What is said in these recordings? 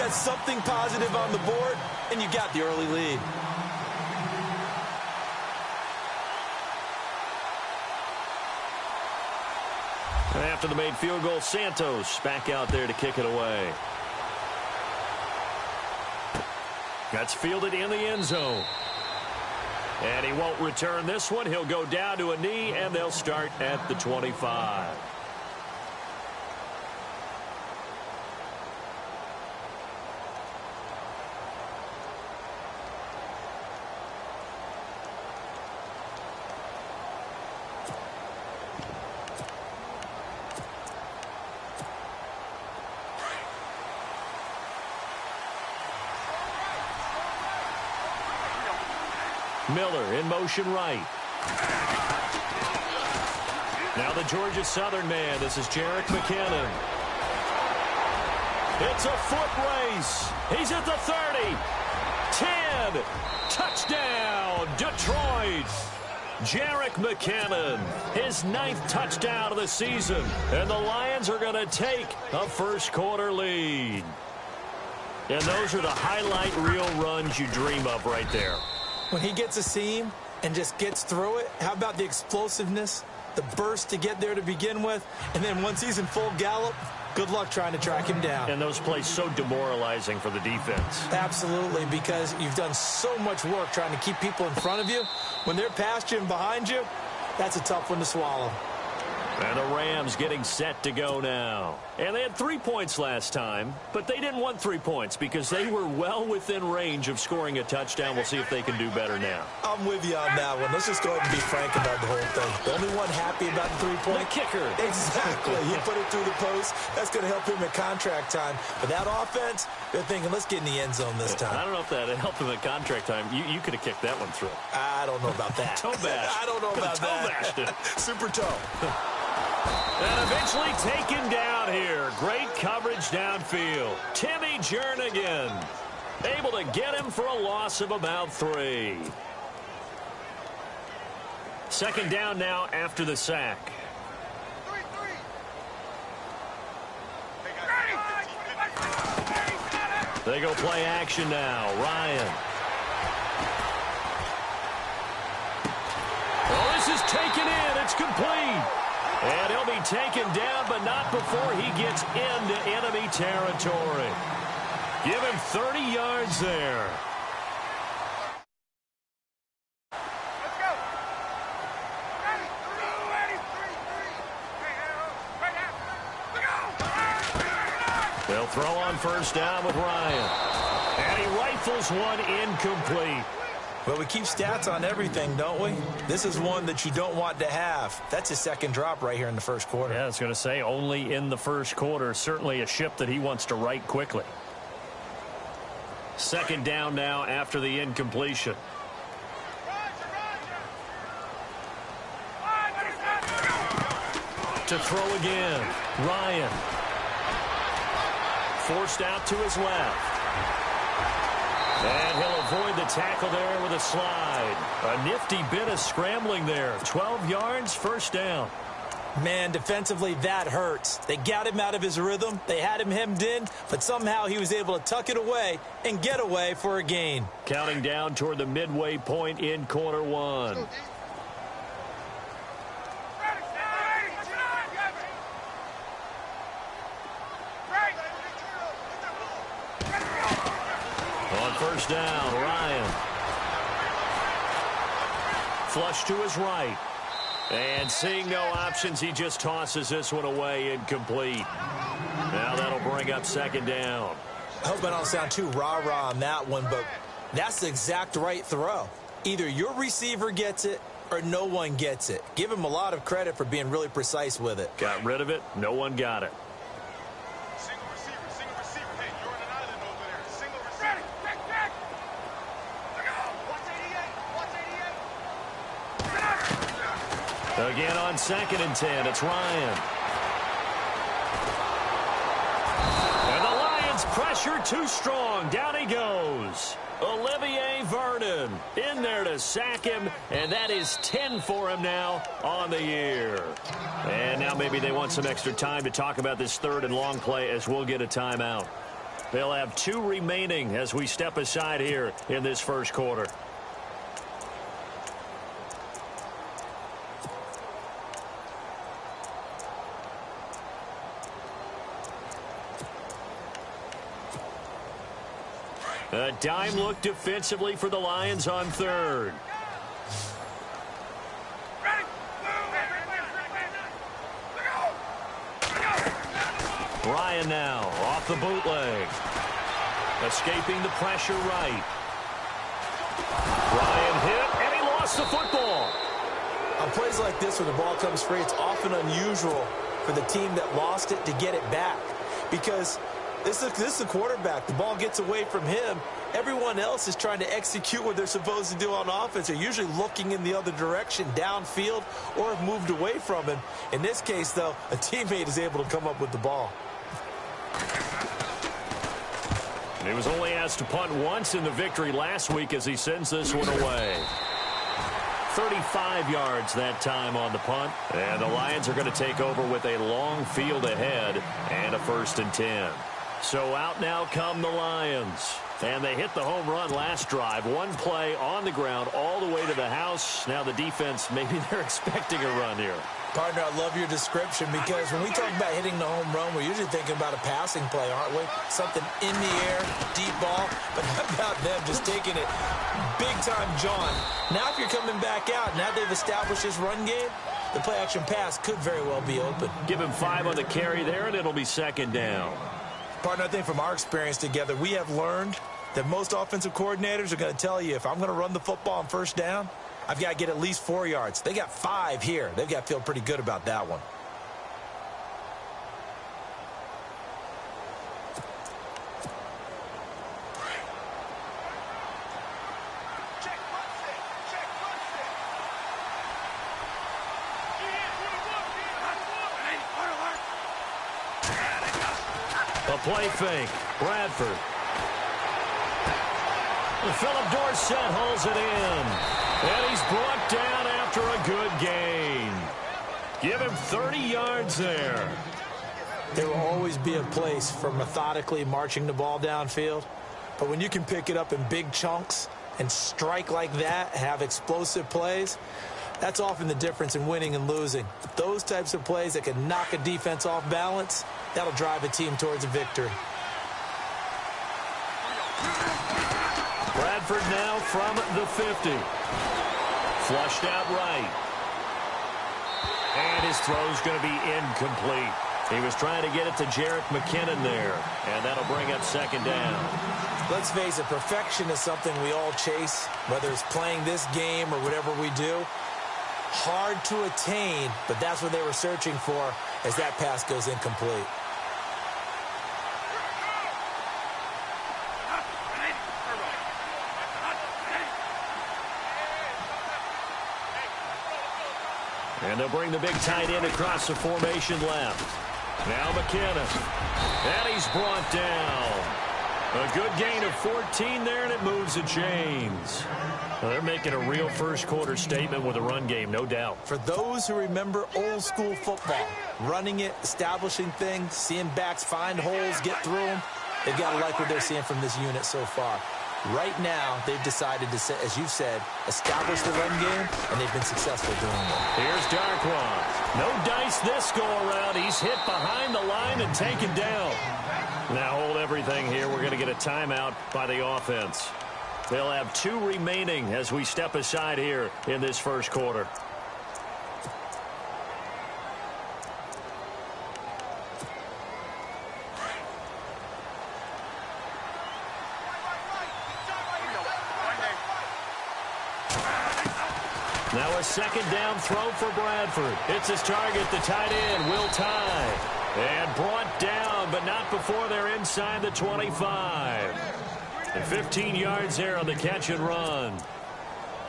That's something positive on the board, and you got the early lead. After the made field goal, Santos back out there to kick it away. That's fielded in the end zone. And he won't return this one. He'll go down to a knee, and they'll start at the 25. Miller in motion right. Now the Georgia Southern man. This is Jerick McKinnon. It's a foot race. He's at the 30. 10. Touchdown, Detroit. Jerick McKinnon, his 9th touchdown of the season. And the Lions are going to take a first-quarter lead. And those are the highlight reel runs you dream of right there. When he gets a seam and just gets through it, how about the explosiveness, the burst to get there to begin with, and then once he's in full gallop, good luck trying to track him down. And those plays so demoralizing for the defense. Absolutely, because you've done so much work trying to keep people in front of you. When they're past you and behind you, that's a tough one to swallow. And the Rams getting set to go now. And they had 3 points last time, but they didn't want 3 points because they were well within range of scoring a touchdown. We'll see if they can do better now. I'm with you on that one. Let's just go ahead and be frank about the whole thing. The only one happy about the 3-point. The kicker. Exactly. He put it through the post. That's going to help him at contract time. But that offense, they're thinking, let's get in the end zone this time. I don't know if that helped him at contract time. You could have kicked that one through. I don't know about that. Toe bash. I don't know about that. Toe bashed it. Super toe. And eventually taken down here. Great coverage downfield. Timmy Jernigan able to get him for a loss of about 3. Second down now after the sack. They go play action now. Ryan. Oh, this is taken in. It's complete. And he'll be taken down, but not before he gets into enemy territory. Give him 30 yards there. Let's go. They'll throw on first down with Ryan. And he rifles one incomplete. Well, we keep stats on everything, don't we? This is one that you don't want to have. That's his second drop right here in the first quarter. Yeah, I was going to say only in the first quarter. Certainly a ship that he wants to right quickly. Second down now after the incompletion. To throw again. Ryan. Forced out to his left. And he'll avoid the tackle there with a slide. A nifty bit of scrambling there. 12 yards, first down. Man, defensively, that hurts. They got him out of his rhythm. They had him hemmed in, but somehow he was able to tuck it away and get away for a gain. Counting down toward the midway point in quarter one. On first down, Ryan. Flush to his right. And seeing no options, he just tosses this one away incomplete. Now that'll bring up second down. I hope I don't sound too rah-rah on that one, but that's the exact right throw. Either your receiver gets it or no one gets it. Give him a lot of credit for being really precise with it. Got rid of it. No one got it. Single receiver. Hey, you're on an island over there. Single receiver. Back. Watch 88. Again on second and 10, it's Ryan. And the Lions pressure too strong. Down he goes. Olivier Vernon in there to sack him, and that is 10 for him now on the year. And now maybe they want some extra time to talk about this third and long play as we'll get a timeout. They'll have 2 remaining as we step aside here in this first quarter. A dime look defensively for the Lions on third. Ryan now off the bootleg. Escaping the pressure right. Ryan hit, and he lost the football. On plays like this where the ball comes free, it's often unusual for the team that lost it to get it back. Because this is the quarterback. The ball gets away from him. Everyone else is trying to execute what they're supposed to do on offense. They're usually looking in the other direction, downfield, or have moved away from him. In this case, though, a teammate is able to come up with the ball. He was only asked to punt once in the victory last week as he sends this one away. 35 yards that time on the punt. And the Lions are going to take over with a long field ahead and a 1st and 10. So out now come the Lions. And they hit the home run last drive. One play on the ground all the way to the house. Now the defense, maybe they're expecting a run here. Partner, I love your description because when we talk about hitting the home run, we're usually thinking about a passing play, aren't we? Something in the air, deep ball. But how about them just taking it big-time, John? Now if you're coming back out, now they've established this run game, the play-action pass could very well be open. Give him 5 on the carry there, and it'll be 2nd down. Partner, I think from our experience together, we have learned that most offensive coordinators are going to tell you, if I'm going to run the football on 1st down, I've got to get at least 4 yards. They got 5 here. They've got to feel pretty good about that one. A play fake. Bradford. Philip Dorsett holds it in. And he's brought down after a good gain. Give him 30 yards there. There will always be a place for methodically marching the ball downfield. But when you can pick it up in big chunks and strike like that, have explosive plays, that's often the difference in winning and losing. Those types of plays that can knock a defense off balance, that'll drive a team towards a victory. Bradford now from the 50. Flushed out right. And his throw's going to be incomplete. He was trying to get it to Jerick McKinnon there. And that'll bring up 2nd down. Let's face it, perfection is something we all chase, whether it's playing this game or whatever we do. Hard to attain, but that's what they were searching for as that pass goes incomplete. And they'll bring the big tight end across the formation left. Now McKinnon. And he's brought down. A good gain of 14 there, and it moves the chains. Well, they're making a real first-quarter statement with a run game, no doubt. For those who remember old-school football, running it, establishing things, seeing backs find holes, get through them, they've got to like what they're seeing from this unit so far. Right now, they've decided to, as you said, establish the run game, and they've been successful doing it. Here's Darkwa. No dice this go-around. He's hit behind the line and taken down. Now hold everything here. We're going to get a timeout by the offense. They'll have 2 remaining as we step aside here in this first quarter. Now a 2nd down throw for Bradford. It's his target, the tight end, Will Tye. And brought down, but not before they're inside the 25. And 15 yards there on the catch and run.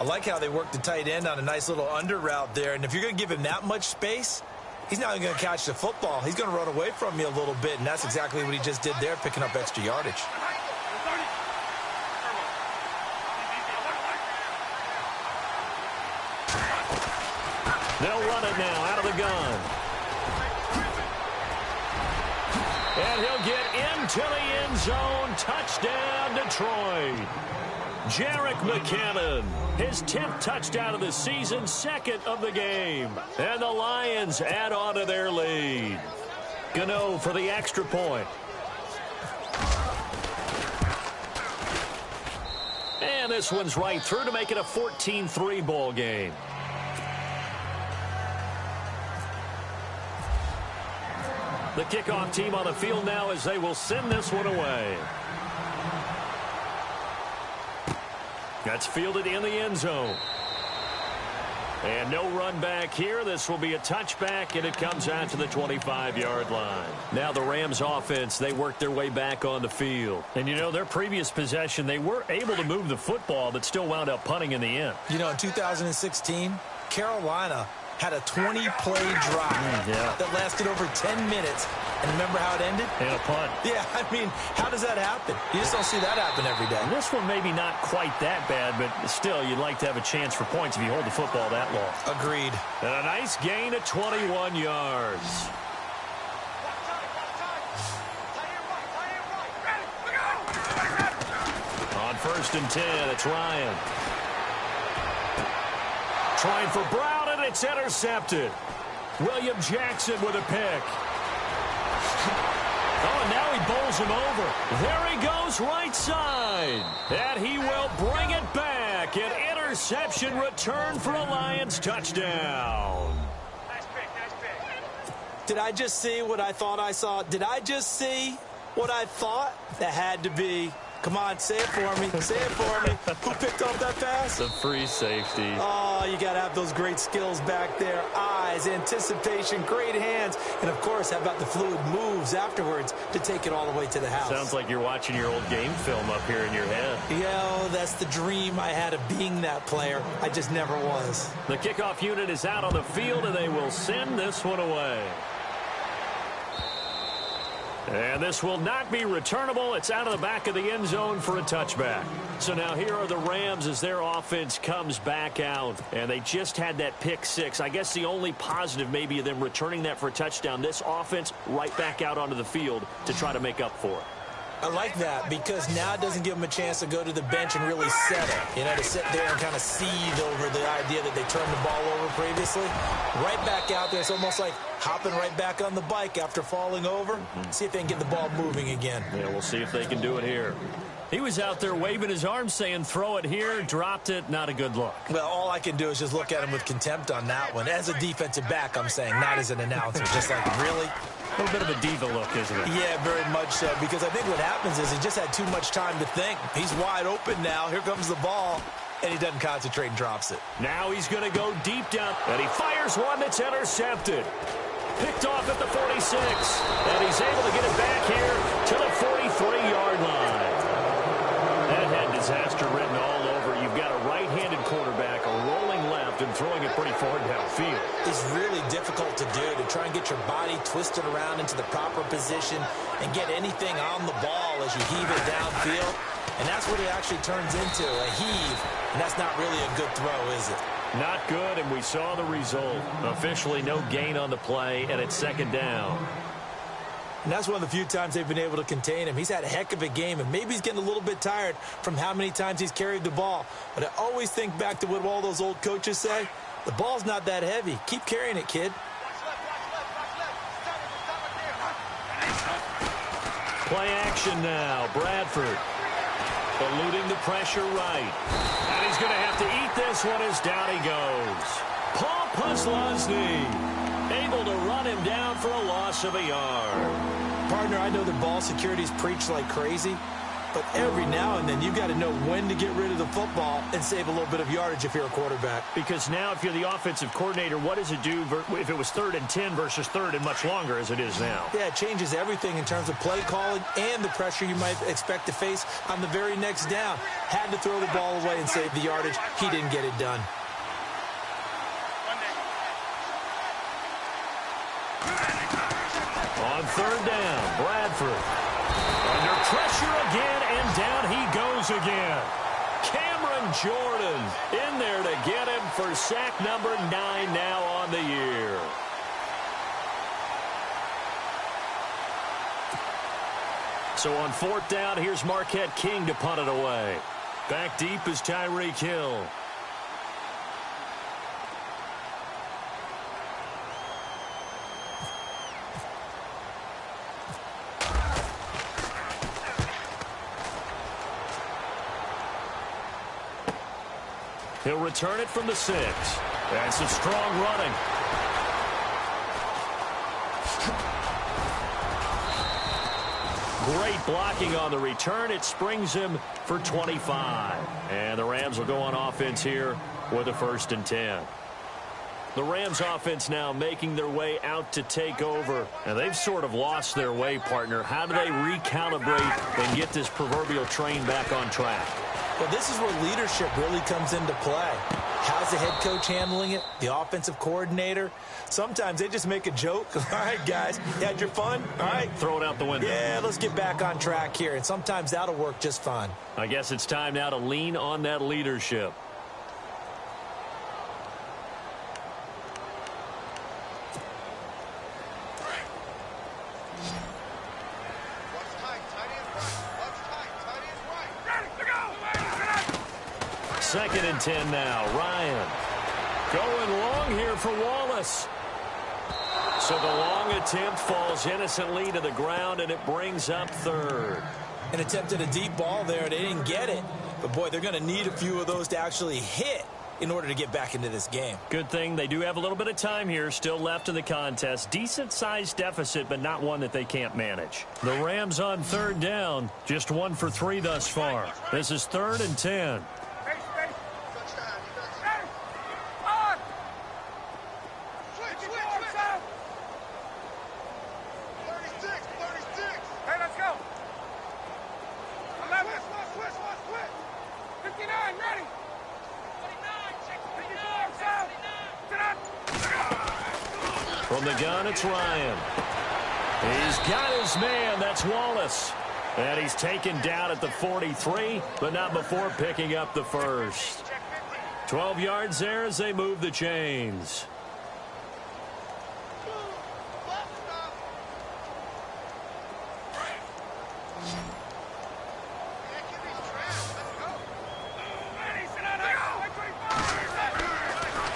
I like how they work the tight end on a nice little under route there. And if you're going to give him that much space, he's not going to catch the football. He's going to run away from you a little bit, and that's exactly what he just did there, picking up extra yardage. They'll run it now out of the gun. And he'll get into the end zone. Touchdown, Detroit. Jerick McKinnon, his 10th touchdown of the season, 2nd of the game. And the Lions add on to their lead. Gano for the extra point. And this one's right through to make it a 14-3 ball game. The kickoff team on the field now as they will send this one away. That's fielded in the end zone. And no run back here. This will be a touchback, and it comes out to the 25-yard line. Now the Rams offense, they work their way back on the field. And, you know, their previous possession, they were able to move the football, but still wound up punting in the end. You know, in 2016, Carolina had a 20-play drive that lasted over 10 minutes. And remember how it ended? And a punt. Yeah, I mean, how does that happen? You just don't see that happen every day. And this one maybe not quite that bad, but still, you'd like to have a chance for points if you hold the football that long. Agreed. And a nice gain of 21 yards. On 1st and 10, it's Ryan. Trying for Brown, and it's intercepted. William Jackson with a pick. Oh, and now he bowls him over. There he goes, right side. And he will bring it back. An interception return for a Lions touchdown. Nice pick. Did I just see what I thought I saw? Did I just see what I thought? That had to be. Come on, say it for me. Say it for me. Who picked up that pass? The free safety. Oh, you got to have those great skills back there. Eyes, anticipation, great hands. And, of course, how about the fluid moves afterwards to take it all the way to the house? Sounds like you're watching your old game film up here in your head. Yo, that's the dream I had of being that player. I just never was. The kickoff unit is out on the field, and they will send this one away. And this will not be returnable. It's out of the back of the end zone for a touchback. So now here are the Rams as their offense comes back out. And they just had that pick six. I guess the only positive maybe of them returning that for a touchdown. This offense right back out onto the field to try to make up for it. I like that because now it doesn't give them a chance to go to the bench and really settle. You know, to sit there and kind of seethe over the idea that they turned the ball over previously. Right back out there. It's almost like hopping right back on the bike after falling over. See if they can get the ball moving again. Yeah, we'll see if they can do it here. He was out there waving his arms saying, throw it here, dropped it, not a good look. Well, all I can do is just look at him with contempt on that one. As a defensive back, I'm saying, not as an announcer. Just like, really? A little bit of a diva look, isn't it? Yeah, very much so, because I think what happens is he just had too much time to think. He's wide open now. Here comes the ball, and he doesn't concentrate and drops it. Now he's going to go deep down, and he fires one that's intercepted. Picked off at the 46, and he's able to get it back here to the 43-yard line. That had disaster written all over. You've got a right-handed quarterback, a rolling left, and throwing it pretty far downfield. It's really difficult to do, to try and get your body twisted around into the proper position and get anything on the ball as you heave it downfield. And that's what it actually turns into, a heave. And that's not really a good throw, is it? Not good, and we saw the result. Officially no gain on the play, and it's second down. And that's one of the few times they've been able to contain him. He's had a heck of a game, and maybe he's getting a little bit tired from how many times he's carried the ball. But I always think back to what all those old coaches say. The ball's not that heavy. Keep carrying it, kid. Play action now. Bradford eluding the pressure right. And he's going to have to eat this one as down he goes. Paul Puslosny able to run him down for a loss of a yard. Partner, I know that ball security's preached like crazy, but every now and then you've got to know when to get rid of the football and save a little bit of yardage if you're a quarterback. Because now if you're the offensive coordinator, what does it do if it was 3rd and 10 versus 3rd and much longer as it is now? Yeah, it changes everything in terms of play calling and the pressure you might expect to face on the very next down. Had to throw the ball away and save the yardage. He didn't get it done. On 3rd down, Bradford under pressure again, and down he goes again. Cameron Jordan in there to get him for sack number 9 now on the year. So on 4th down, here's Marquette King to punt it away. Back deep is Tyreek Hill. He'll return it from the 6. That's some strong running. Great blocking on the return. It springs him for 25. And the Rams will go on offense here with a 1st and 10. The Rams offense now making their way out to take over. And they've sort of lost their way, partner. How do they recalibrate and get this proverbial train back on track? Well, this is where leadership really comes into play. How's the head coach handling it? The offensive coordinator? Sometimes they just make a joke. All right, guys, you had your fun? All right. Throw it out the window. Yeah, let's get back on track here. And sometimes that'll work just fine. I guess it's time now to lean on that leadership. Second and 10 now. Ryan going long here for Wallace. So the long attempt falls innocently to the ground, and it brings up 3rd. An attempt at a deep ball there. They didn't get it. But, boy, they're going to need a few of those to actually hit in order to get back into this game. Good thing they do have a little bit of time here still left in the contest. Decent-sized deficit, but not one that they can't manage. The Rams on 3rd down. Just 1 for 3 thus far. This is 3rd and 10. From the gun, it's Ryan. He's got his man. That's Wallace. And he's taken down at the 43, but not before picking up the 1st. 12 yards there as they move the chains.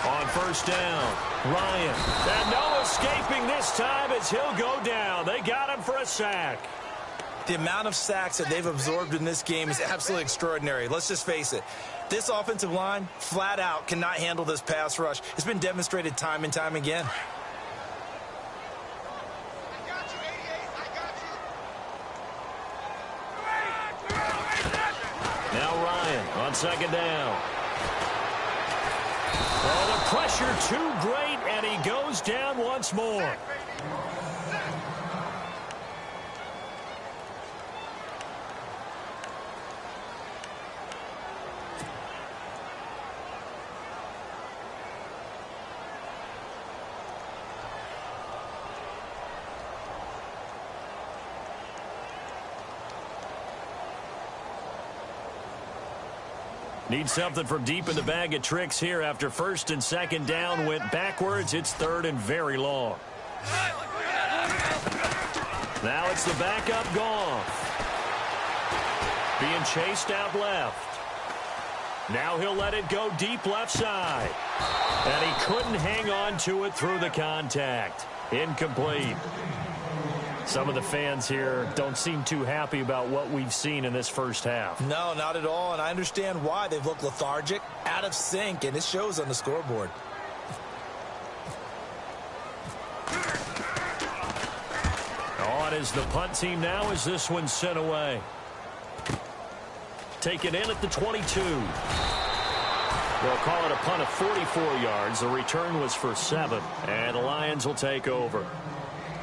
On 1st down, Ryan. And no escaping this time as he'll go down. They got him for a sack. The amount of sacks that they've absorbed in this game is absolutely extraordinary. Let's just face it. This offensive line, flat out, cannot handle this pass rush. It's been demonstrated time and time again. Now Ryan on 2nd down. Oh, the pressure too great, and he goes down once more. Need something from deep in the bag of tricks here after 1st and 2nd down went backwards. It's 3rd and very long. Now it's the backup Goff. Being chased out left. Now he'll let it go deep left side. And he couldn't hang on to it through the contact. Incomplete. Some of the fans here don't seem too happy about what we've seen in this first half. No, not at all, and I understand why. They've looked lethargic, out of sync, and it shows on the scoreboard. On is the punt team now as this one's sent away. Taken in at the 22. They'll call it a punt of 44 yards. The return was for 7, and the Lions will take over.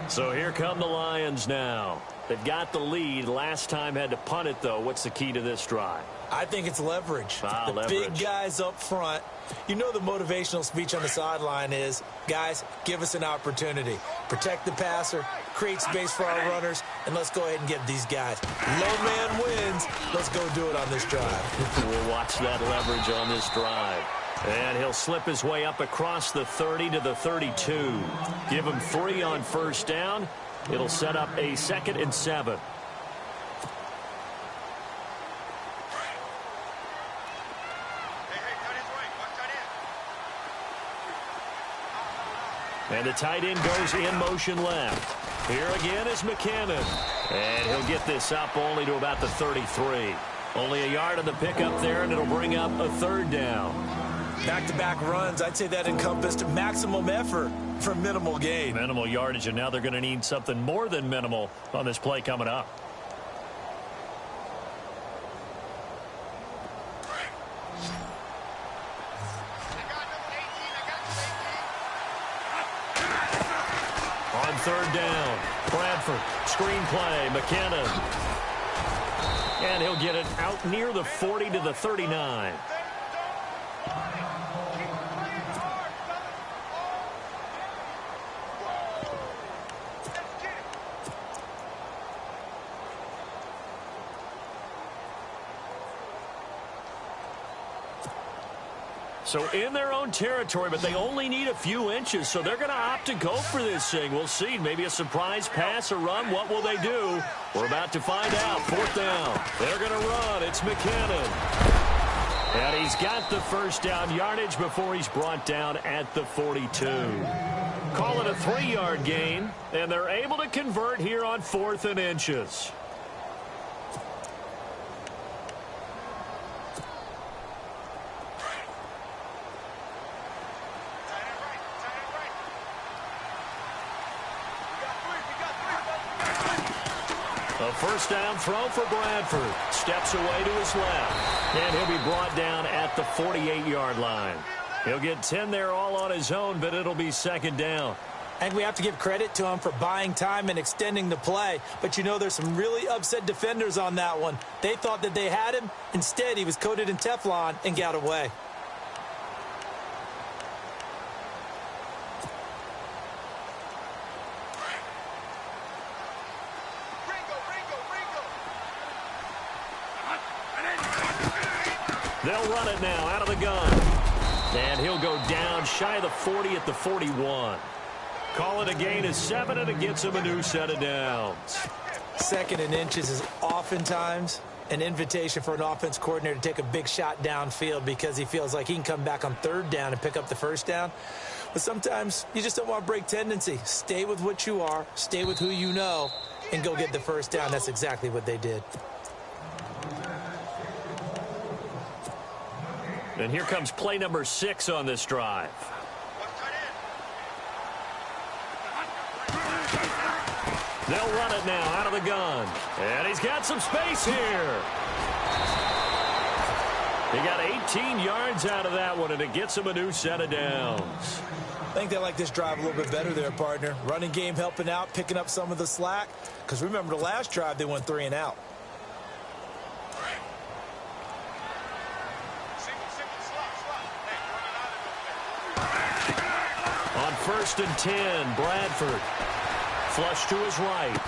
So here come the Lions now. They've got the lead. Last time had to punt it, though. What's the key to this drive? I think it's leverage. The leverage. Big guys up front. You know the motivational speech on the sideline is, guys, give us an opportunity. Protect the passer, create space for our runners, and let's go ahead and get these guys. Low man wins. Let's go do it on this drive. We'll watch that leverage on this drive. And he'll slip his way up across the 30 to the 32. Give him 3 on 1st down. It'll set up a 2nd and 7. And the tight end goes in motion left. Here again is McKinnon. And he'll get this up only to about the 33. Only a yard on the pickup there, and it'll bring up a third down. Back-to-back runs, I'd say that encompassed maximum effort for minimal gain. Minimal yardage, and now they're going to need something more than minimal on this play coming up. On third down, Bradford, screen play, McKinnon. And he'll get it out near the 40 to the 39. So in their own territory, but they only need a few inches, so they're going to opt to go for this thing. We'll see. Maybe a surprise pass or run. What will they do? We're about to find out. Fourth down. They're going to run. It's McKinnon. And he's got the first down yardage before he's brought down at the 42. Call it a 3-yard gain, and they're able to convert here on 4th and inches. A first down throw for Bradford. Steps away to his left. And he'll be brought down at the 48-yard line. He'll get 10 there all on his own, but it'll be second down. And we have to give credit to him for buying time and extending the play. But you know there's some really upset defenders on that one. They thought that they had him. Instead, he was coated in Teflon and got away. They'll run it now out of the gun. And he'll go down shy of the 40 at the 41. Call it a gain of 7, and it gets him a new set of downs. 2nd and inches is oftentimes an invitation for an offense coordinator to take a big shot downfield because he feels like he can come back on 3rd down and pick up the first down. But sometimes you just don't want to break tendency. Stay with what you are, stay with who you know, and go get the first down. That's exactly what they did. And here comes play number 6 on this drive. They'll run it now out of the gun. And he's got some space here. He got 18 yards out of that one, and it gets him a new set of downs. I think they like this drive a little bit better there, partner. Running game helping out, picking up some of the slack. Because remember the last drive, they went 3 and out. On 1st and 10, Bradford. Flush to his right.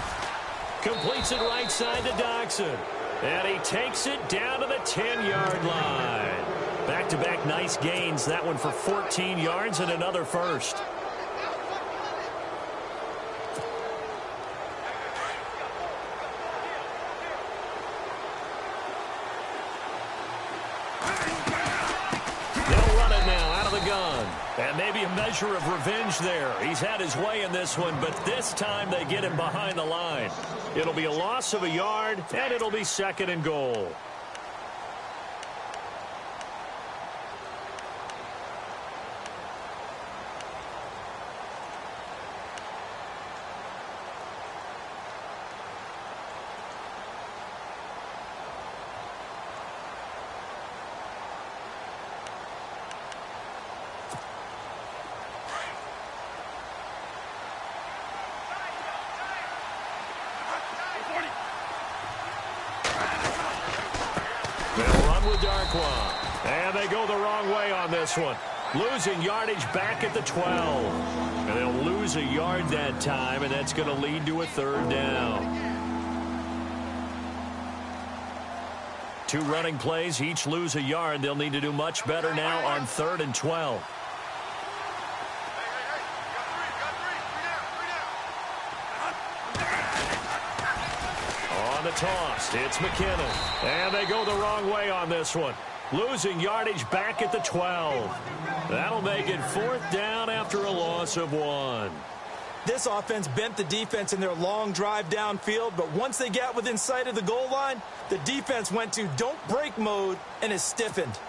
Completes it right side to Doxson. And he takes it down to the 10-yard line. Back-to-back nice gains. That one for 14 yards and another first. They'll run it now out of the gun. And maybe a measure of revenge there. He's had his way in this one, but this time they get him behind the line. It'll be a loss of a yard, and it'll be 2nd and goal. And they go the wrong way on this one. Losing yardage back at the 12. And they'll lose a yard that time, and that's going to lead to a 3rd down. 2 running plays, each lose a yard. They'll need to do much better now on 3rd and 12. On the toss, it's McKinnon. And they go the wrong way on this one. Losing yardage back at the 12. That'll make it 4th down after a loss of 1. This offense bent the defense in their long drive downfield, but once they got within sight of the goal line, the defense went to don't break mode and is stiffened.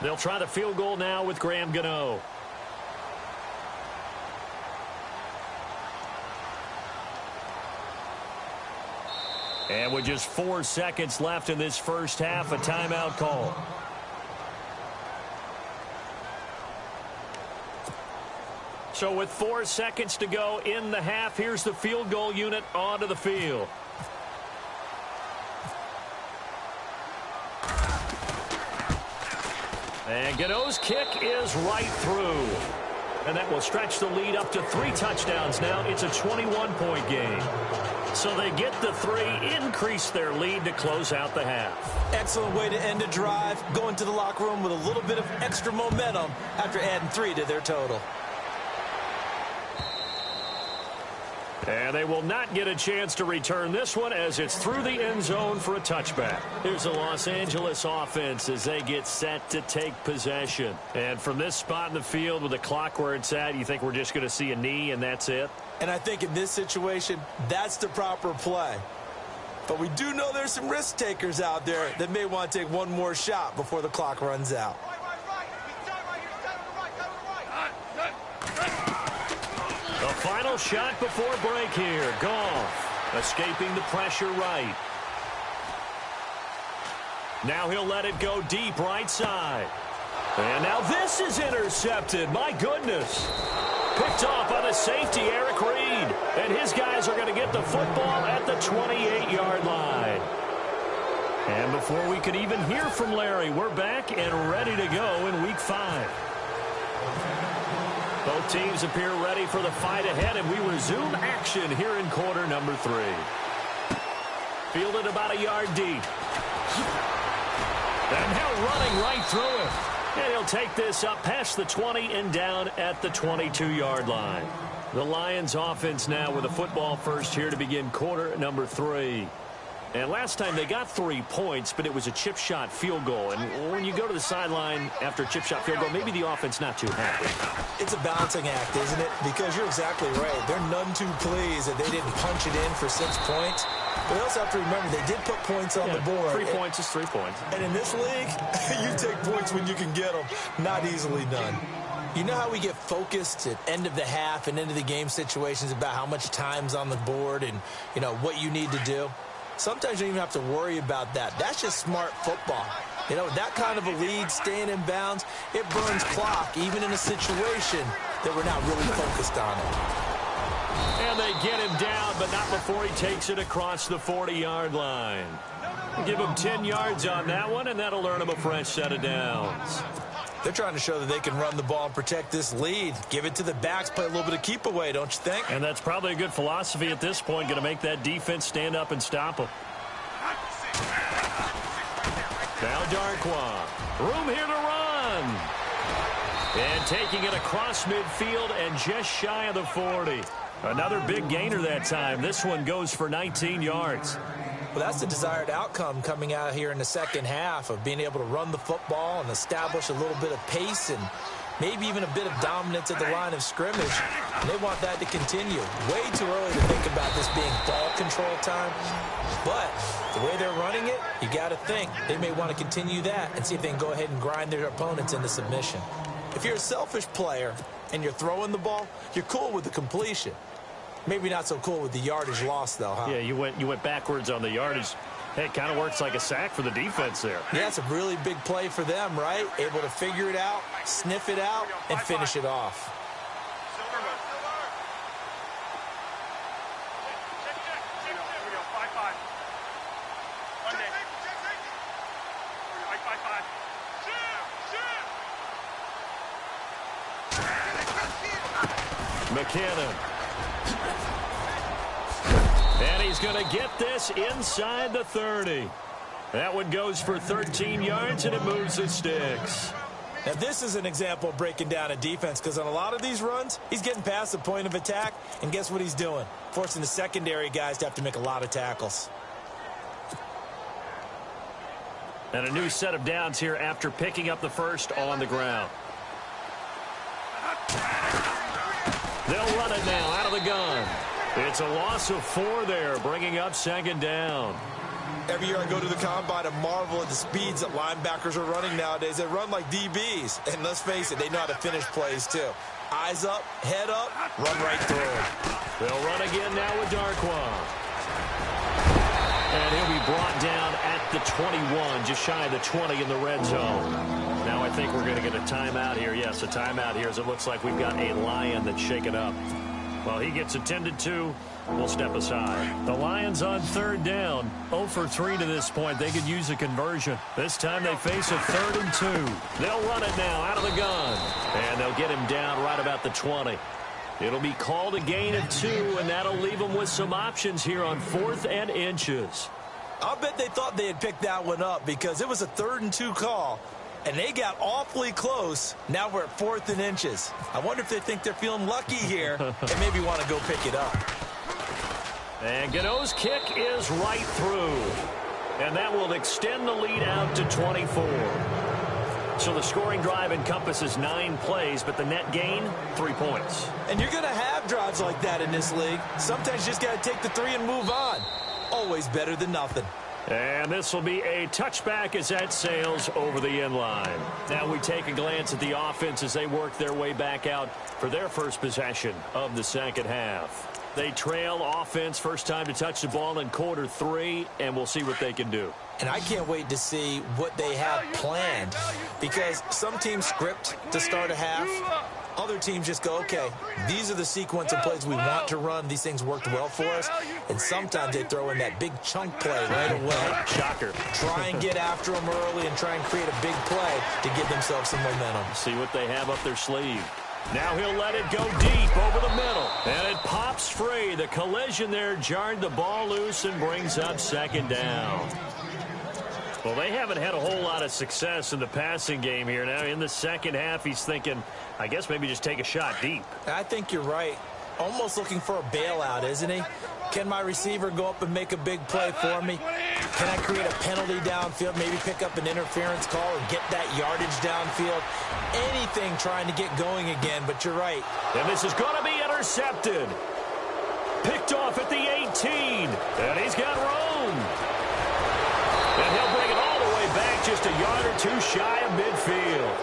They'll try the field goal now with Graham Gano. And with just 4 seconds left in this first half, a timeout call. So with 4 seconds to go in the half, here's the field goal unit onto the field. And Gano's kick is right through. And that will stretch the lead up to 3 touchdowns now. It's a 21-point game. So they get the 3, increase their lead to close out the half. Excellent way to end a drive. Go into the locker room with a little bit of extra momentum after adding 3 to their total. And they will not get a chance to return this one as it's through the end zone for a touchback. Here's the Los Angeles offense as they get set to take possession. And from this spot in the field with the clock where it's at, you think we're just going to see a knee and that's it? And I think in this situation, that's the proper play. But we do know there's some risk takers out there that may want to take one more shot before the clock runs out. The final shot before break here. Goff escaping the pressure right. Now he'll let it go deep right side. And now this is intercepted. My goodness. Picked off by the safety, Eric Reed. And his guys are going to get the football at the 28-yard line. And before we could even hear from Larry, we're back and ready to go in Week 5. Both teams appear ready for the fight ahead, and we resume action here in quarter number 3. Fielded about a yard deep. And now running right through it. And he'll take this up past the 20 and down at the 22-yard line. The Lions offense now with a football first here to begin quarter number 3. And last time they got 3 points, but it was a chip shot field goal. And when you go to the sideline after a chip shot field goal, maybe the offense not too happy. It's a balancing act, isn't it? Because you're exactly right. They're none too pleased that they didn't punch it in for 6 points. But they also have to remember they did put points on the board. 3 points is 3 points. And in this league, you take points when you can get them. Not easily done. You know how we get focused at end of the half and into the game situations about how much time's on the board and, you know, what you need to do? Sometimes you don't even have to worry about that. That's just smart football. You know, that kind of a lead, staying in bounds, it burns clock, even in a situation that we're not really focused on it. And they get him down, but not before he takes it across the 40-yard line. Give him 10 yards on that one, and that'll earn him a fresh set of downs. They're trying to show that they can run the ball and protect this lead. Give it to the backs, play a little bit of keep away, don't you think? And that's probably a good philosophy at this point, going to make that defense stand up and stop them. Now Darkwa. Room here to run. And taking it across midfield and just shy of the 40. Another big gainer that time. This one goes for 19 yards. Well, that's the desired outcome coming out here in the second half of being able to run the football and establish a little bit of pace and maybe even a bit of dominance at the line of scrimmage. And they want that to continue. Way too early to think about this being ball control time. But the way they're running it, you got to think they may want to continue that and see if they can go ahead and grind their opponents into submission. If you're a selfish player and you're throwing the ball, you're cool with the completion. Maybe not so cool with the yardage loss, though, huh? Yeah, you went backwards on the yardage. Hey, it kind of works like a sack for the defense there. Yeah, it's a really big play for them, right? Able to figure it out, sniff it out, and finish it off. McKinnon. And he's going to get this inside the 30. That one goes for 13 yards, and it moves the sticks. Now, this is an example of breaking down a defense because on a lot of these runs, he's getting past the point of attack, and guess what he's doing? Forcing the secondary guys to have to make a lot of tackles. And a new set of downs here after picking up the first on the ground. They'll run it now out of the gun. It's a loss of 4 there, bringing up second down. Every year I go to the combine and marvel at the speeds that linebackers are running nowadays. They run like DBs. And let's face it, they know how to finish plays too. Eyes up, head up, run right through. They'll run again now with Darquan. And he'll be brought down at the 21, just shy of the 20 in the red zone. Now I think we're going to get a timeout here. Yes, a timeout here as it looks like we've got a Lion that's shaken up. While he gets attended to, we'll step aside. The Lions on third down, 0 for 3 to this point. They could use a conversion. This time they face a 3rd and 2. They'll run it now out of the gun. And they'll get him down right about the 20. It'll be called a gain of 2, and that'll leave them with some options here on 4th and inches. I'll bet they thought they had picked that one up because it was a 3rd and 2 call. And they got awfully close. Now we're at 4th and inches. I wonder if they think they're feeling lucky here and maybe want to go pick it up. And Gano's kick is right through. And that will extend the lead out to 24. So the scoring drive encompasses 9 plays, but the net gain, 3 points. And you're going to have drives like that in this league. Sometimes you just got to take the 3 and move on. Always better than nothing. And this will be a touchback as that sails over the end line. Now we take a glance at the offense as they work their way back out for their first possession of the second half. They trail offense first time to touch the ball in quarter 3, and we'll see what they can do. And I can't wait to see what they have planned because some teams script to start a half. Other teams just go, okay, these are the sequence of plays we want to run. These things worked well for us. And sometimes they throw in that big chunk play right away. Shocker. Try and get after them early and try and create a big play to give themselves some momentum. See what they have up their sleeve. Now he'll let it go deep over the middle. And it pops free. The collision there jarred the ball loose and brings up second down. Well, they haven't had a whole lot of success in the passing game here. Now in the second half, he's thinking, I guess maybe just take a shot deep. I think you're right. Almost looking for a bailout, isn't he? Can my receiver go up and make a big play for me? Can I create a penalty downfield, maybe pick up an interference call and get that yardage downfield? Anything trying to get going again, but you're right. And this is going to be intercepted. Picked off at the 18. And he's got room. And he'll bring it all the way back just a yard or 2 shy of midfield.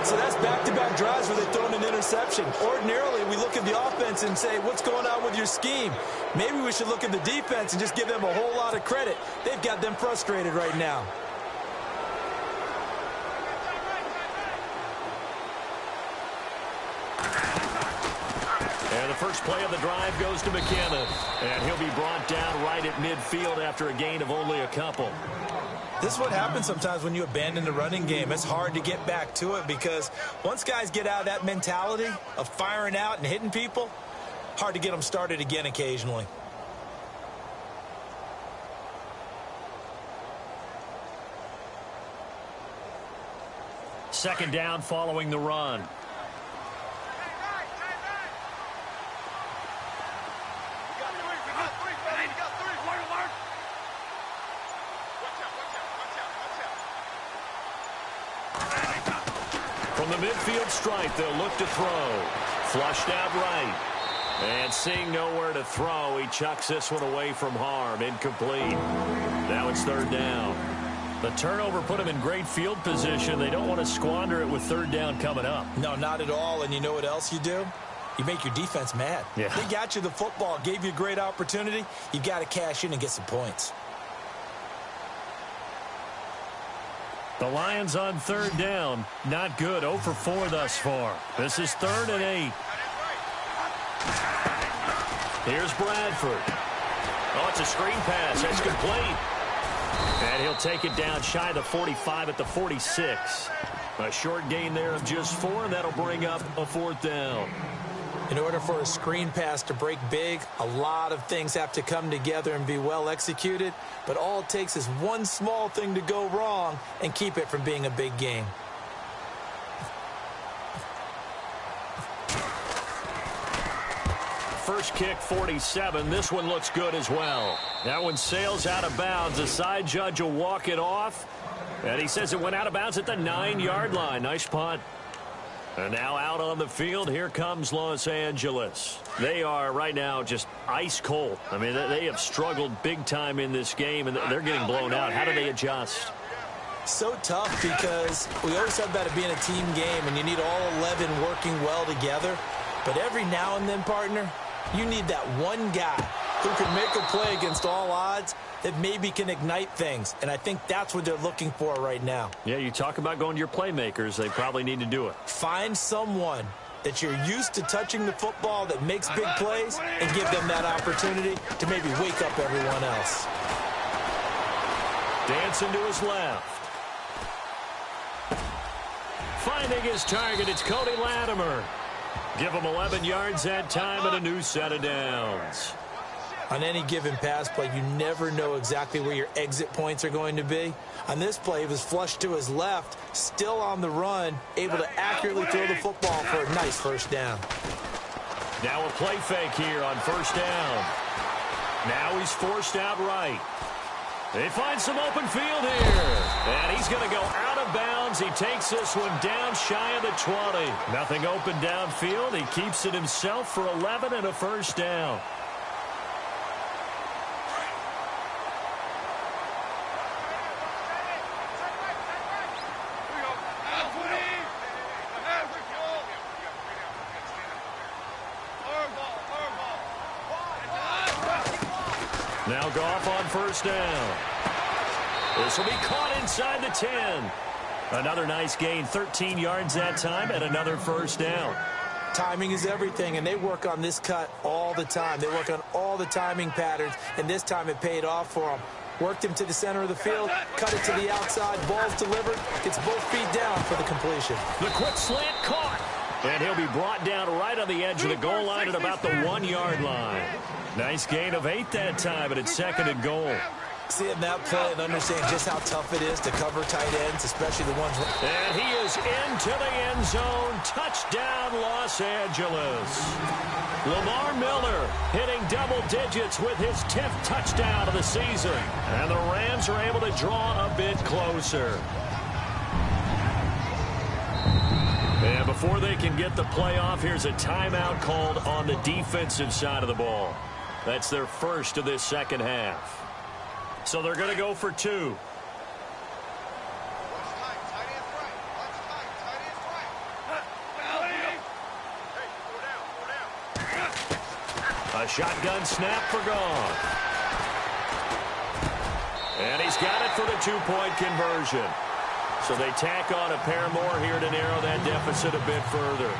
So that's back-to-back drives where they throw an interception. Ordinarily, we look at the offense and say, what's going on with your scheme? Maybe we should look at the defense and just give them a whole lot of credit. They've got them frustrated right now. And the first play of the drive goes to McKinnon. And he'll be brought down right at midfield after a gain of only a couple. This is what happens sometimes when you abandon the running game. It's hard to get back to it because once guys get out of that mentality of firing out and hitting people, hard to get them started again occasionally. Second down following the run. From the midfield stripe, they'll look to throw. Flushed out right. And seeing nowhere to throw, he chucks this one away from harm. Incomplete. Now it's third down. The turnover put him in great field position. They don't want to squander it with third down coming up. No, not at all. And you know what else you do? You make your defense mad. Yeah. They got you the football, gave you a great opportunity. You got to cash in and get some points. The Lions on third down. Not good. 0 for 4 thus far. This is 3rd and 8. Here's Bradford. Oh, it's a screen pass. It's complete. And he'll take it down shy of the 45 at the 46. A short gain there of just 4, and that'll bring up a 4th down. In order for a screen pass to break big, a lot of things have to come together and be well executed. But all it takes is one small thing to go wrong and keep it from being a big game. first kick 47. This one looks good as well. That one sails out of bounds. The side judge will walk it off. And he says it went out of bounds at the 9-yard line. Nice punt. And now out on the field, here comes Los Angeles. They are right now just ice cold. I mean, they have struggled big time in this game, and they're getting blown out. How do they adjust? So tough because we always talk about it being a team game, and you need all 11 working well together. But every now and then, partner, you need that one guy who can make a play against all odds that maybe can ignite things. And I think that's what they're looking for right now. Yeah, you talk about going to your playmakers. They probably need to do it. Find someone that you're used to touching the football that makes big plays and give them that opportunity to maybe wake up everyone else. Dancing to his left. Finding his target, it's Cody Latimer. Give him 11 yards that time and a new set of downs. On any given pass play, you never know exactly where your exit points are going to be. On this play, he was flushed to his left, still on the run, able to accurately throw the football for a nice first down. Now a play fake here on first down. Now he's forced out right. They find some open field here. And he's going to go out of bounds. He takes this one down shy of the 20. Nothing open downfield. He keeps it himself for 11 and a first down. Now Goff on first down. This will be caught inside the 10. Another nice gain, 13 yards that time, and another first down. Timing is everything, and they work on this cut all the time. They work on all the timing patterns, and this time it paid off for them. Worked him to the center of the field, cut it to the outside, ball's delivered, gets both feet down for the completion. The quick slant caught, and he'll be brought down right on the edge of the goal line at about the 1-yard line. Nice gain of 8 that time, but it's second and goal. Seeing that play and understand just how tough it is to cover tight ends, especially the ones... And he is into the end zone. Touchdown, Los Angeles. Lamar Miller hitting double digits with his 10th touchdown of the season. And the Rams are able to draw a bit closer. And before they can get the play off, here's a timeout called on the defensive side of the ball. That's their first of this second half. So they're going to go for 2. A shotgun snap for Goff. And he's got it for the 2-point conversion. So they tack on a pair more here to narrow that deficit a bit further.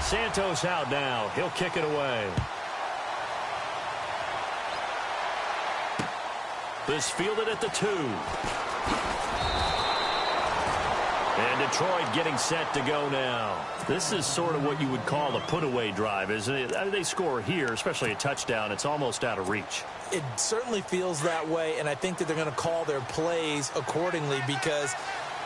Santos out now. He'll kick it away. This fielded at the 2. And Detroit getting set to go now. This is sort of what you would call a put-away drive, isn't it? They score here, especially a touchdown. It's almost out of reach. It certainly feels that way, and I think that they're going to call their plays accordingly because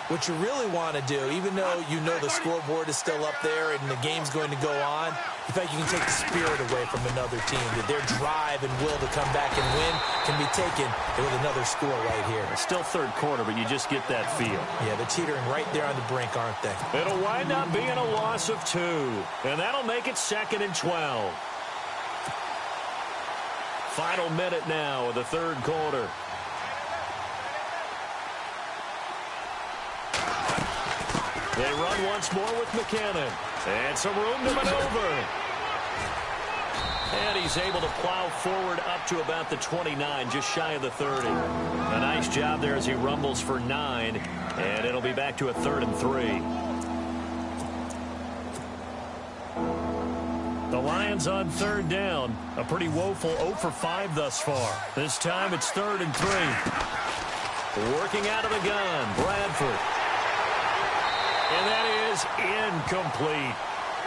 what you really want to do, even though you know the scoreboard is still up there and the game's going to go on, in fact, you can take the spirit away from another team. That their drive and will to come back and win can be taken with another score right here. It's still third quarter, but you just get that feel. Yeah, they're teetering right there on the brink, aren't they? It'll wind up being a loss of 2, and that'll make it second and 12. Final minute now of the third quarter. They run once more with McKinnon. And some room to maneuver. And he's able to plow forward up to about the 29, just shy of the 30. A nice job there as he rumbles for 9. And it'll be back to a 3rd and 3. The Lions on 3rd down. A pretty woeful 0 for 5 thus far. This time it's 3rd and 3. Working out of the gun, Bradford. And that is incomplete.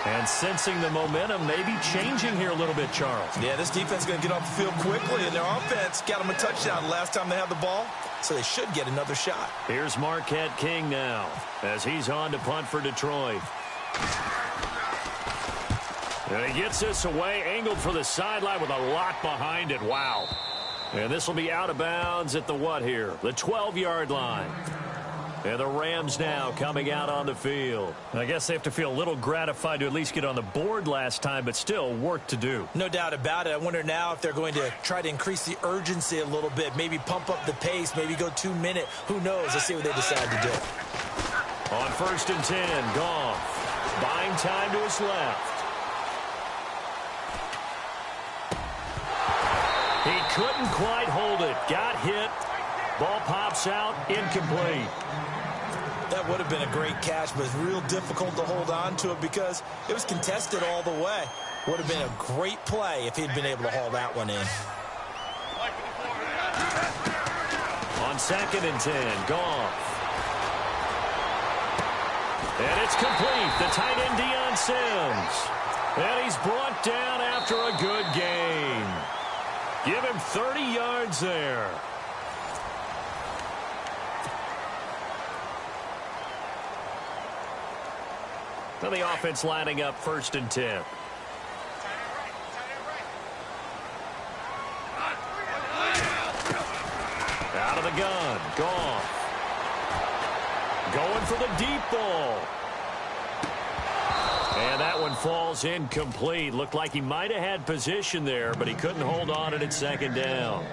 And sensing the momentum maybe changing here a little bit, Charles. Yeah, this defense is going to get off the field quickly, and their offense got them a touchdown last time they had the ball, so they should get another shot. Here's Marquette King now as he's on to punt for Detroit. And he gets this away, angled for the sideline with a lot behind it. Wow. And this will be out of bounds at the what here? The 12-yard line. And the Rams now coming out on the field. I guess they have to feel a little gratified to at least get on the board last time, but still work to do. No doubt about it. I wonder now if they're going to try to increase the urgency a little bit, maybe pump up the pace, maybe go 2-minute. Who knows? Let's see what they decide to do. On 1st and 10, Goff buying time to his left. He couldn't quite hold it. Got hit. Ball pops out. Incomplete. That would have been a great catch, but it's real difficult to hold on to it because it was contested all the way. Would have been a great play if he'd been able to haul that one in. On 2nd and 10, Goff. And it's complete. The tight end, Deion Sims. And he's brought down after a good gain. Give him 30 yards there. So the offense lining up 1st and 10. Out of the gun. Goff. Going for the deep ball. And that one falls incomplete. Looked like he might have had position there, but he couldn't hold on it at 2nd down.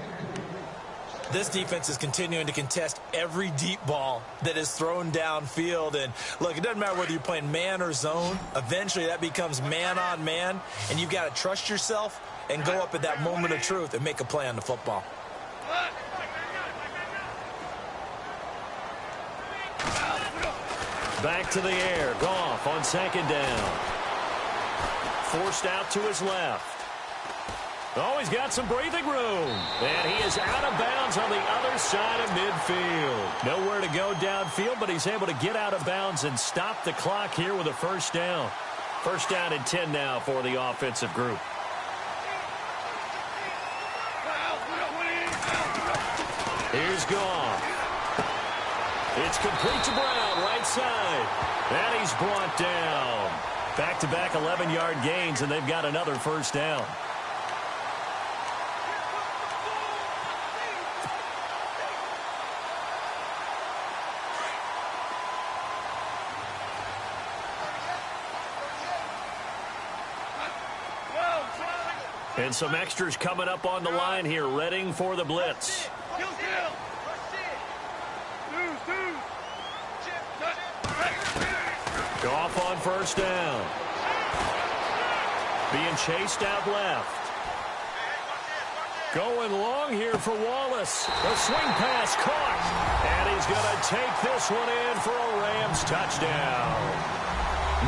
This defense is continuing to contest every deep ball that is thrown downfield. And, look, it doesn't matter whether you're playing man or zone. Eventually, that becomes man-on-man, and you've got to trust yourself and go up at that moment of truth and make a play on the football. Back to the air. Goff on 2nd down. Forced out to his left. Oh, he's got some breathing room. And he is out of bounds on the other side of midfield. Nowhere to go downfield, but he's able to get out of bounds and stop the clock here with a 1st down. 1st down and 10 now for the offensive group. Here's Goff. It's complete to Brown, right side. And he's brought down. Back-to-back 11-yard gains, and they've got another 1st down. And some extras coming up on the line here, readying for the blitz. Goff on 1st down. Being chased out left. Going long here for Wallace. A swing pass caught. And he's going to take this one in for a Rams touchdown.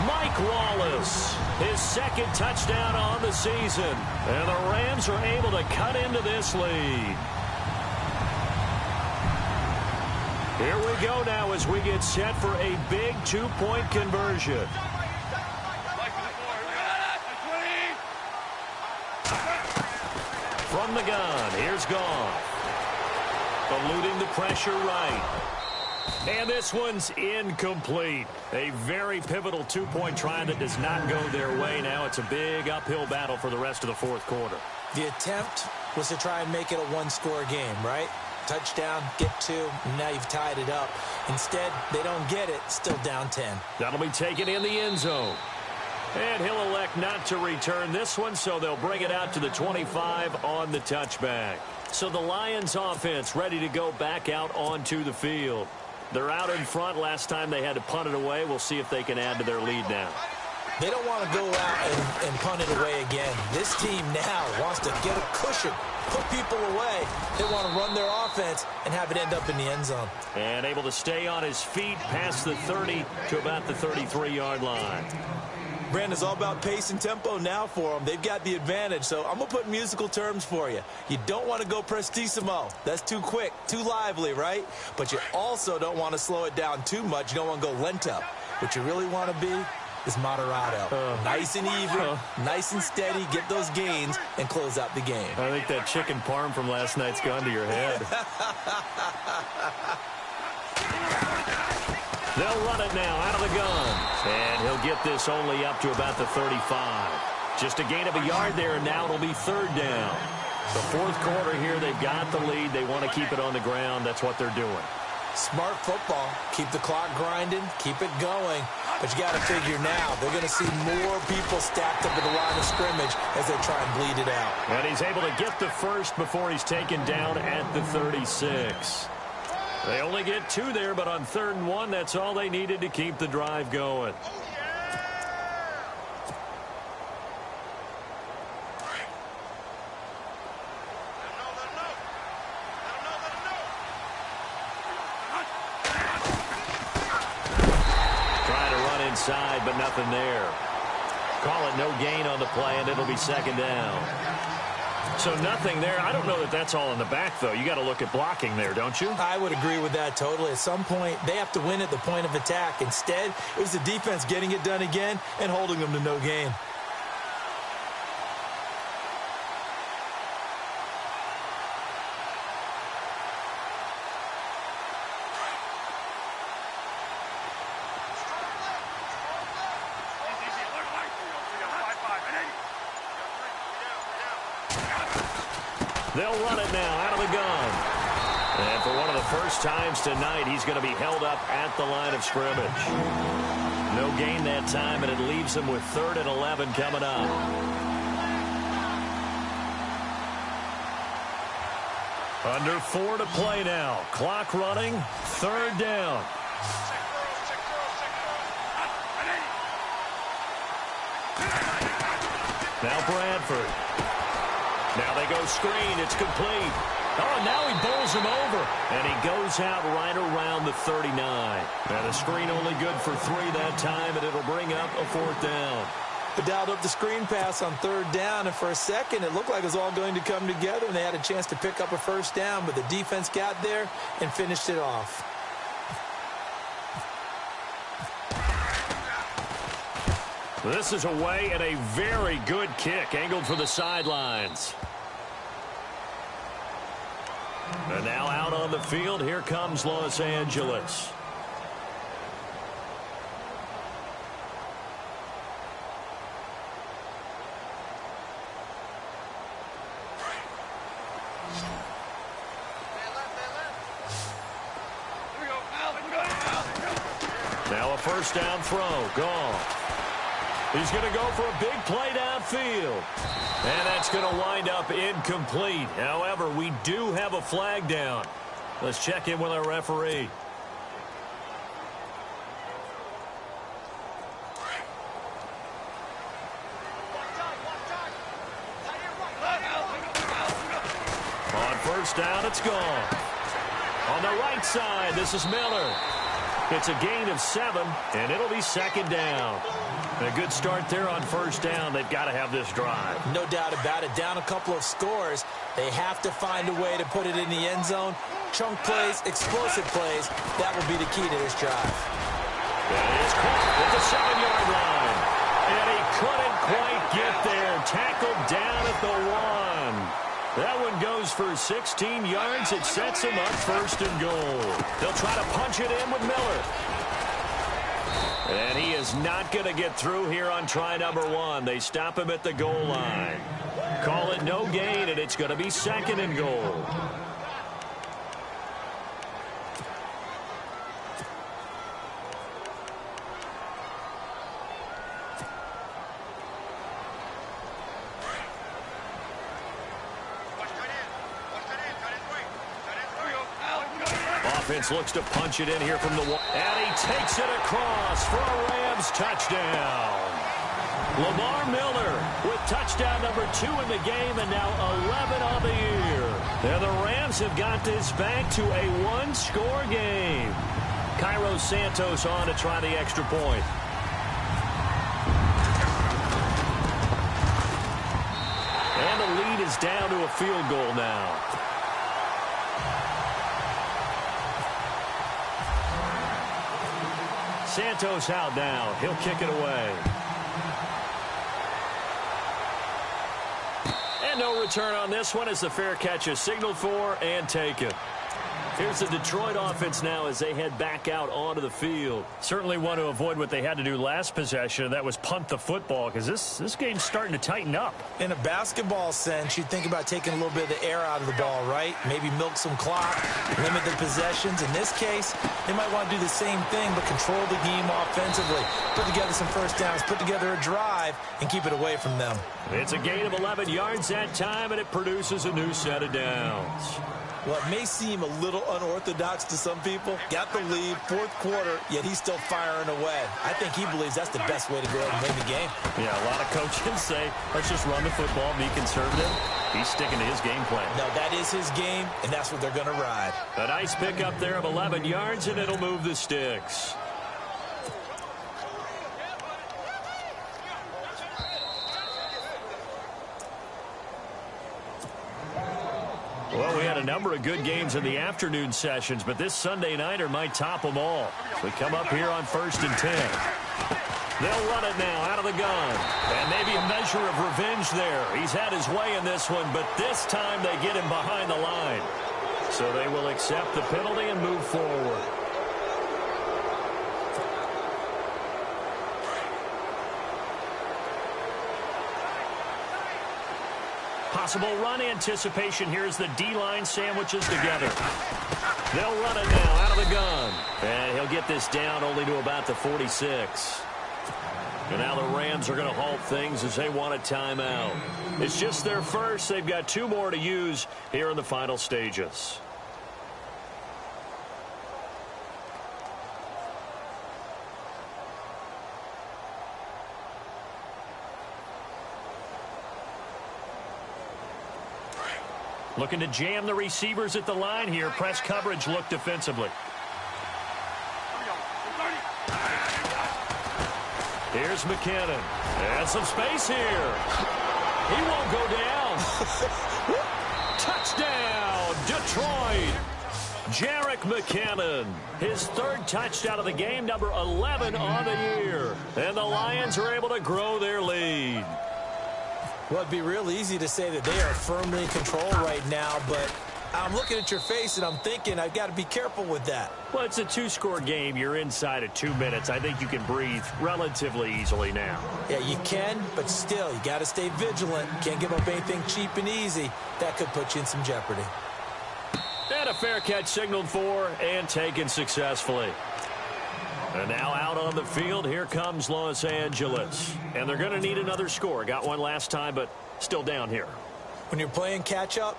Mike Wallace, his 2nd touchdown on the season. And the Rams are able to cut into this lead. Here we go now as we get set for a big 2-point conversion. From the gun, here's Goff. Eluding the pressure right. And this one's incomplete. A very pivotal 2-point try that does not go their way. Now it's a big uphill battle for the rest of the 4th quarter. The attempt was to try and make it a one-score game, right? Touchdown, get 2, and now you've tied it up. Instead, they don't get it, still down 10. That'll be taken in the end zone. And he'll elect not to return this one, so they'll bring it out to the 25 on the touchback. So the Lions offense ready to go back out onto the field. They're out in front. Last time they had to punt it away. We'll see if they can add to their lead now. They don't want to go out and punt it away again. This team now wants to get a cushion, put people away. They want to run their offense and have it end up in the end zone. And able to stay on his feet past the 30 to about the 33-yard line. Brandon, it's all about pace and tempo now for them. They've got the advantage, so I'm going to put musical terms for you. You don't want to go prestissimo. That's too quick, too lively, right? But you also don't want to slow it down too much. You don't want to go lento. What you really want to be is moderato. Nice and even, nice and steady, get those gains, and close out the game. I think that chicken parm from last night's gone to your head. They'll run it now out of the gun. And he'll get this only up to about the 35. Just a gain of a yard there, and now it'll be third down. The fourth quarter here, they've got the lead. They want to keep it on the ground. That's what they're doing. Smart football. Keep the clock grinding. Keep it going. But you got to figure now, they're going to see more people stacked up at the line of scrimmage as they try and bleed it out. And he's able to get the first before he's taken down at the 36. They only get 2 there, but on 3rd and 1, that's all they needed to keep the drive going. Inside, but nothing there. Call it no gain on the play, and it'll be 2nd down. So nothing there. I don't know that that's all in the back, though. You got to look at blocking there, don't you? I would agree with that totally. At some point, they have to win at the point of attack. Instead, it was the defense getting it done again and holding them to no gain. They'll run it now out of the gun. And for one of the first times tonight, he's going to be held up at the line of scrimmage. No gain that time, and it leaves him with 3rd and 11 coming up. Under 4 to play now. Clock running. 3rd down. Now Bradford. Now they go screen. It's complete. Oh, now he bowls him over. And he goes out right around the 39. And the screen only good for 3 that time, and it'll bring up a 4th down. But dialed up the screen pass on 3rd down, and for a second it looked like it was all going to come together, and they had a chance to pick up a 1st down, but the defense got there and finished it off. This is away and a very good kick, angled for the sidelines. And now out on the field, here comes Los Angeles. Now a 1st down throw, gone. He's going to go for a big play downfield. And that's going to wind up incomplete. However, we do have a flag down. Let's check in with our referee. On 1st down, it's gone. On the right side, this is Miller. It's a gain of 7, and it'll be 2nd down. A good start there on 1st down. They've got to have this drive. No doubt about it. Down a couple of scores. They have to find a way to put it in the end zone. Chunk plays, explosive plays. That will be the key to this drive. That is caught at the 7-yard line. And he couldn't quite get there. Tackled down at the 1. That one goes for 16 yards. It sets him up 1st and goal. They'll try to punch it in with Miller. And he is not going to get through here on try number 1. They stop him at the goal line. Call it no gain, and it's going to be 2nd and goal. Offense looks to punch it in here from the wall. And he takes it across for a Rams touchdown. Lamar Miller with touchdown number 2 in the game, and now 11 on the year. And the Rams have got this back to a 1-score game. Cairo Santos on to try the extra point. And the lead is down to a field goal now. Santos out now. He'll kick it away. And no return on this one as the fair catch is signaled for and taken. Here's the Detroit offense now as they head back out onto the field. Certainly want to avoid what they had to do last possession. That was punt the football, because this game's starting to tighten up. In a basketball sense, you think about taking a little bit of the air out of the ball, right? Maybe milk some clock, limit the possessions. In this case, they might want to do the same thing, but control the game offensively. Put together some first downs, put together a drive, and keep it away from them. It's a gain of 11 yards that time, and it produces a new set of downs. Well, it may seem a little unorthodox to some people. Got the lead, fourth quarter, yet he's still firing away. I think he believes that's the best way to go ahead and win the game. Yeah, a lot of coaches say, let's just run the football, be conservative. He's sticking to his game plan. No, that is his game, and that's what they're going to ride. A nice pickup there of 11 yards, and it'll move the sticks. Well, we had a number of good games in the afternoon sessions, but this Sunday nighter might top them all. We come up here on 1st and 10. They'll run it now out of the gun. And maybe a measure of revenge there. He's had his way in this one, but this time they get him behind the line. So they will accept the penalty and move forward. Possible run anticipation here as the D-line sandwiches together. They'll run it now out of the gun. And he'll get this down only to about the 46. And now the Rams are going to halt things as they want a timeout. It's just their first. They've got 2 more to use here in the final stages. Looking to jam the receivers at the line here. Press coverage look defensively. Here's McKinnon. And some space here. He won't go down. Touchdown, Detroit. Jerick McKinnon. His 3rd touchdown of the game, number 11 on the year. And the Lions are able to grow their lead. Well, it'd be real easy to say that they are firmly in control right now, but I'm looking at your face and I'm thinking I've got to be careful with that. Well, it's a 2-score game. You're inside of 2 minutes. I think you can breathe relatively easily now. Yeah, you can, but still, you got to stay vigilant. Can't give up anything cheap and easy. That could put you in some jeopardy. And a fair catch signaled for and taken successfully. And now out on the field, here comes Los Angeles. And they're going to need another score. Got one last time, but still down here. When you're playing catch-up,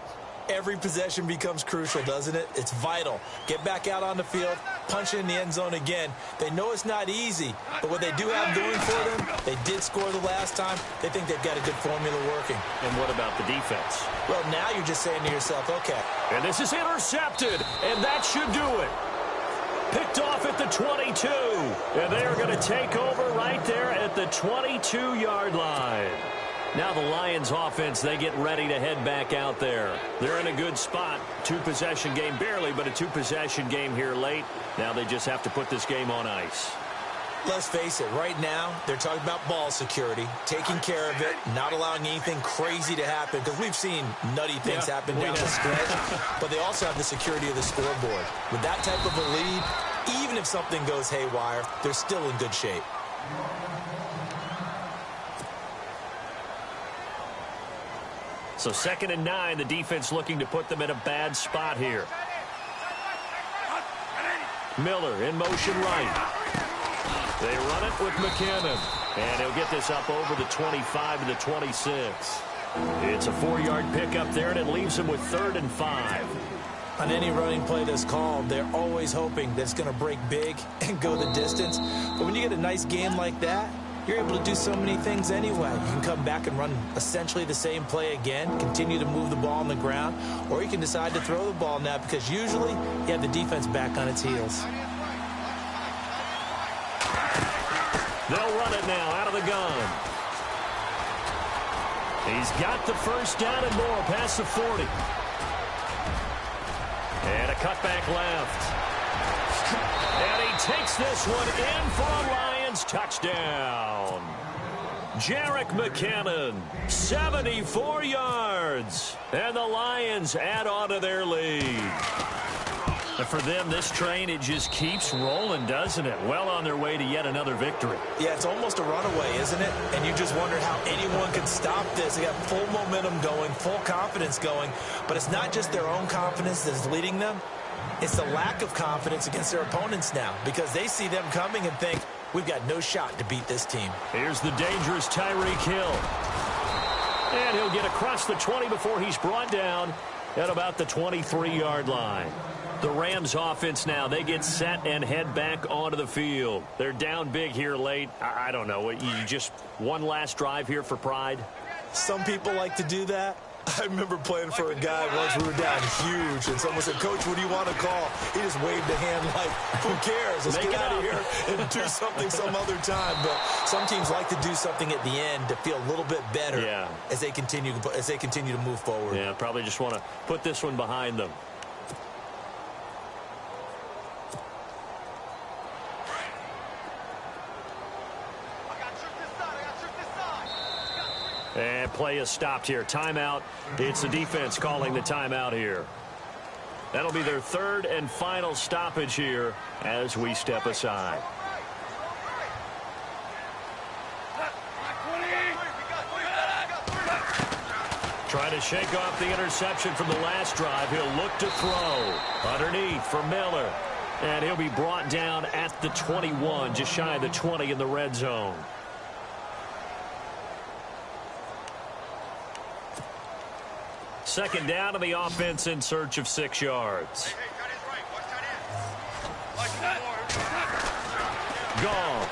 every possession becomes crucial, doesn't it? It's vital. Get back out on the field, punch it in the end zone again. They know it's not easy, but what they do have going for them, they did score the last time. They think they've got a good formula working. And what about the defense? Well, now you're just saying to yourself, okay. And this is intercepted, and that should do it. Picked off at the 22. And they are going to take over right there at the 22-yard line. Now the Lions offense, they get ready to head back out there. They're in a good spot. 2-possession game, barely, but a 2-possession game here late. Now they just have to put this game on ice. Let's face it, right now, they're talking about ball security, taking care of it, not allowing anything crazy to happen, because we've seen nutty things happen down the stretch, but they also have the security of the scoreboard. With that type of a lead, even if something goes haywire, they're still in good shape. So 2nd and 9, the defense looking to put them in a bad spot here. Miller in motion right. They run it with McKinnon. And he'll get this up over the 25 to the 26. It's a 4-yard pickup there, and it leaves them with 3rd and 5. On any running play that's called, they're always hoping that it's going to break big and go the distance. But when you get a nice game like that, you're able to do so many things anyway. You can come back and run essentially the same play again, continue to move the ball on the ground, or you can decide to throw the ball now because usually you have the defense back on its heels. They'll run it now out of the gun. He's got the first down and more past the 40. And a cutback left. And he takes this one in for a Lions touchdown. Jerick McKinnon, 74 yards. And the Lions add on to their lead. And for them, this train, it just keeps rolling, doesn't it? Well on their way to yet another victory. Yeah, it's almost a runaway, isn't it? And you just wonder how anyone could stop this. They got full momentum going, full confidence going. But it's not just their own confidence that's leading them. It's the lack of confidence against their opponents now because they see them coming and think, we've got no shot to beat this team. Here's the dangerous Tyreek Hill. And he'll get across the 20 before he's brought down at about the 23-yard line. The Rams offense now, they get set and head back onto the field. They're down big here late. I don't know. You just one last drive here for pride? Some people like to do that. I remember playing for a guy once. We were down huge, and someone said, Coach, what do you want to call? He just waved a hand like, who cares? Let's get out of here and do something some other time. But some teams like to do something at the end to feel a little bit better as they continue to move forward. Yeah, probably just want to put this one behind them. And play is stopped here. Timeout. It's the defense calling the timeout here. That'll be their third and final stoppage here as we step aside. Trying to shake off the interception from the last drive. He'll look to throw. Underneath for Miller. And he'll be brought down at the 21, just shy of the 20 in the red zone. Second down to the offense in search of 6 yards. Goff.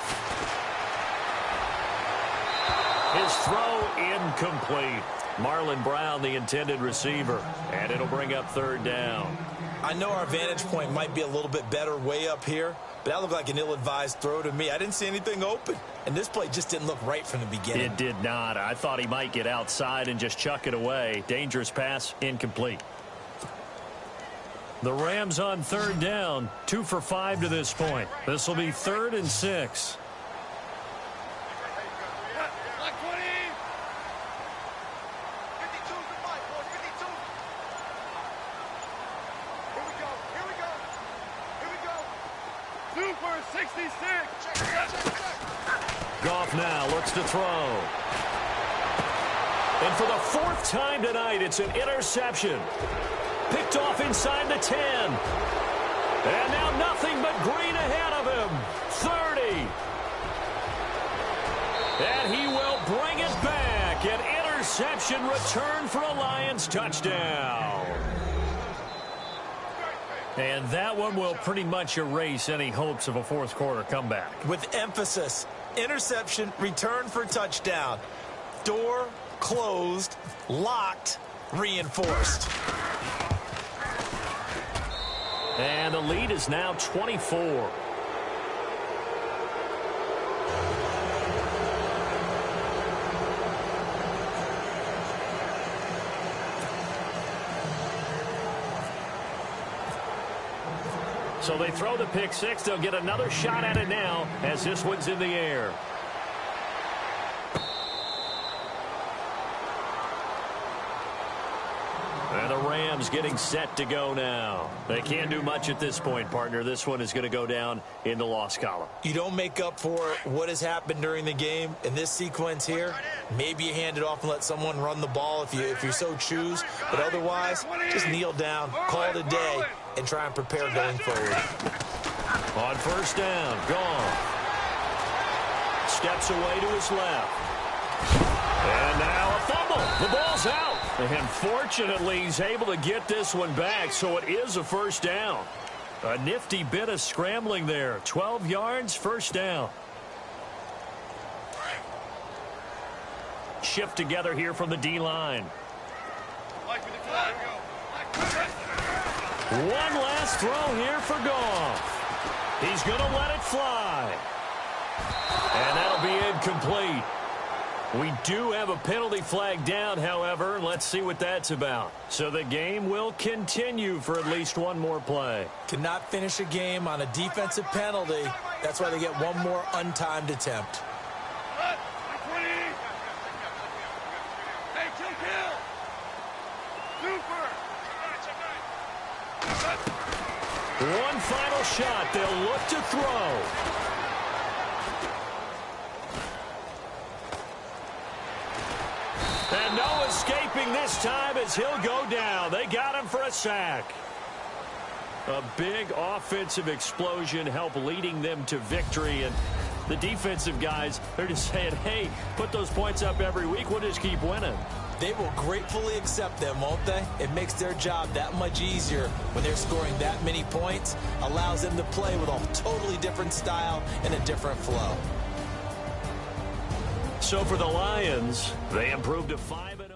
His throw incomplete. Marlon Brown, the intended receiver. And it'll bring up third down. I know our vantage point might be a little bit better way up here, but that looked like an ill-advised throw to me. I didn't see anything open, and this play just didn't look right from the beginning. It did not. I thought he might get outside and just chuck it away. Dangerous pass, incomplete. The Rams on third down, 2 for 5 to this point. This will be 3rd and 6. Goff now looks to throw. And for the 4th time tonight, it's an interception. Picked off inside the 10. And now nothing but green ahead of him. 30. And he will bring it back. An interception return for a Lions touchdown. And that one will pretty much erase any hopes of a fourth quarter comeback. With emphasis, interception, return for touchdown. Door closed, locked, reinforced. And the lead is now 24. So they throw the pick six. They'll get another shot at it now as this one's in the air. And the Rams getting set to go now. They can't do much at this point, partner. This one is going to go down in the loss column. You don't make up for what has happened during the game in this sequence here. Maybe you hand it off and let someone run the ball if you so choose. But otherwise, just kneel down, call it a day, and try and prepare going forward. On first down, Goff steps away to his left. And now a fumble. The ball's out. And fortunately, he's able to get this one back, so it is a first down. A nifty bit of scrambling there. 12 yards, first down. Shift together here from the D-line. One last throw here for Goff. He's going to let it fly. And that'll be incomplete. We do have a penalty flag down, however. Let's see what that's about. So the game will continue for at least one more play. Cannot finish a game on a defensive penalty. That's why they get one more untimed attempt. One final shot. They'll look to throw. And no escaping this time as he'll go down. They got him for a sack. A big offensive explosion helped leading them to victory. And the defensive guys, they're just saying, hey, put those points up every week. We'll just keep winning. They will gratefully accept them, won't they? It makes their job that much easier when they're scoring that many points. Allows them to play with a totally different style and a different flow. So for the Lions, they improved to 5-0.